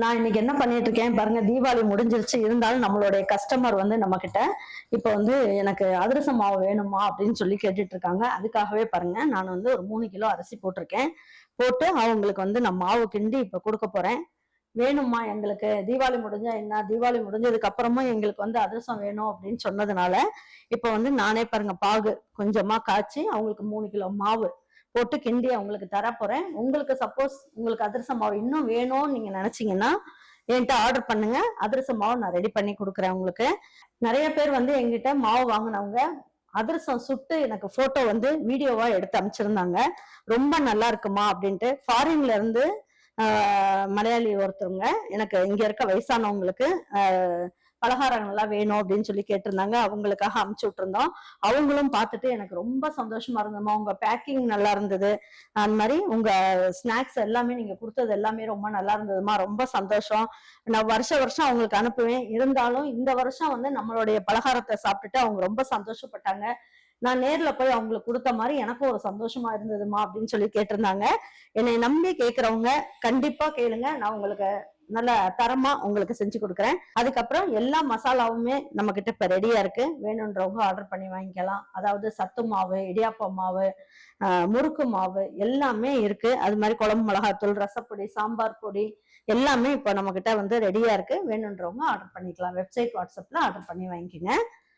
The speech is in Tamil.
நான் இன்னைக்கு என்ன பண்ணிட்டு இருக்கேன் பாருங்க. தீபாவளி முடிஞ்சிருச்சு, இருந்தாலும் நம்மளுடைய கஸ்டமர் வந்து நம்ம கிட்ட இப்ப வந்து எனக்கு அதிரச மாவு வேணுமா அப்படின்னு சொல்லி கேட்டுட்டு இருக்காங்க. அதுக்காகவே பாருங்க, நான் வந்து ஒரு 3 கிலோ அரிசி போட்டிருக்கேன். போட்டு அவங்களுக்கு வந்து நான் மாவு கிண்டி இப்ப கொடுக்க போறேன். வேணுமா எங்களுக்கு, தீபாவளி முடிஞ்சா என்ன, தீபாவளி முடிஞ்சதுக்கு அப்புறமும் எங்களுக்கு வந்து அதிரசம் வேணும் அப்படின்னு சொன்னதுனால இப்ப வந்து நானே பாருங்க பாகு கொஞ்சமா காய்ச்சி அவங்களுக்கு 3 கிலோ மாவு போட்டு கிண்டி அவங்களுக்கு தர போறேன். உங்களுக்கு சப்போஸ் உங்களுக்கு அதிரச மாவு இன்னும் வேணும்னு நீங்க நினைச்சீங்கன்னா என்கிட்ட ஆர்டர் பண்ணுங்க. அதிரச மாவு நான் ரெடி பண்ணி கொடுக்குறேன் உங்களுக்கு. நிறைய பேர் வந்து எங்கிட்ட மாவு வாங்கினவங்க அதிரசம் சுட்டு எனக்கு போட்டோ வந்து வீடியோவா எடுத்து அமைச்சிருந்தாங்க. ரொம்ப நல்லா இருக்குமா அப்படின்ட்டு. ஃபாரின்ல இருந்து மலையாளி ஒருத்தவங்க எனக்கு இங்க இருக்க வயசானவங்களுக்கு பலகாரங்கள்லாம் வேணும் அப்படின்னு சொல்லி கேட்டிருந்தாங்க. அவங்களுக்காக அமுச்சு விட்டுருந்தோம். அவங்களும் பார்த்துட்டு எனக்கு ரொம்ப சந்தோஷமா இருந்ததுமா, உங்க பேக்கிங் நல்லா இருந்தது, அந்த மாதிரி உங்க ஸ்நாக்ஸ் எல்லாமே நீங்க கொடுத்தது எல்லாமே ரொம்ப நல்லா இருந்ததுமா, ரொம்ப சந்தோஷம். நான் வருஷம் அவங்களுக்கு அனுப்புவேன். இருந்தாலும் இந்த வருஷம் வந்து நம்மளுடைய பலகாரத்தை சாப்பிட்டுட்டு அவங்க ரொம்ப சந்தோஷப்பட்டாங்க. நான் நேர்ல போய் அவங்களுக்கு கொடுத்த மாதிரி எனக்கும் ஒரு சந்தோஷமா இருந்ததுமா அப்படின்னு சொல்லி கேட்டிருந்தாங்க. என்னை நம்பி கேட்கறவங்க கண்டிப்பா கேளுங்க, நான் உங்களுக்கு நல்ல தரமா உங்களுக்கு செஞ்சு கொடுக்குறேன். அதுக்கப்புறம் எல்லா மசாலாவுமே நம்ம கிட்ட இப்ப ரெடியா இருக்கு. வேணுன்றவங்க ஆர்டர் பண்ணி வாங்கிக்கலாம். அதாவது சத்து மாவு, இடியாப்ப மாவு, முறுக்கு மாவு எல்லாமே இருக்கு. அது மாதிரி குழம்பு மிளகாத்தூள், ரசப்பொடி, சாம்பார் பொடி எல்லாமே இப்ப நம்ம கிட்ட வந்து ரெடியா இருக்கு. வேணுன்றவங்க ஆர்டர் பண்ணிக்கலாம். வெப்சைட், வாட்ஸ்அப்ல ஆர்டர் பண்ணி வாங்கிக்கோங்க.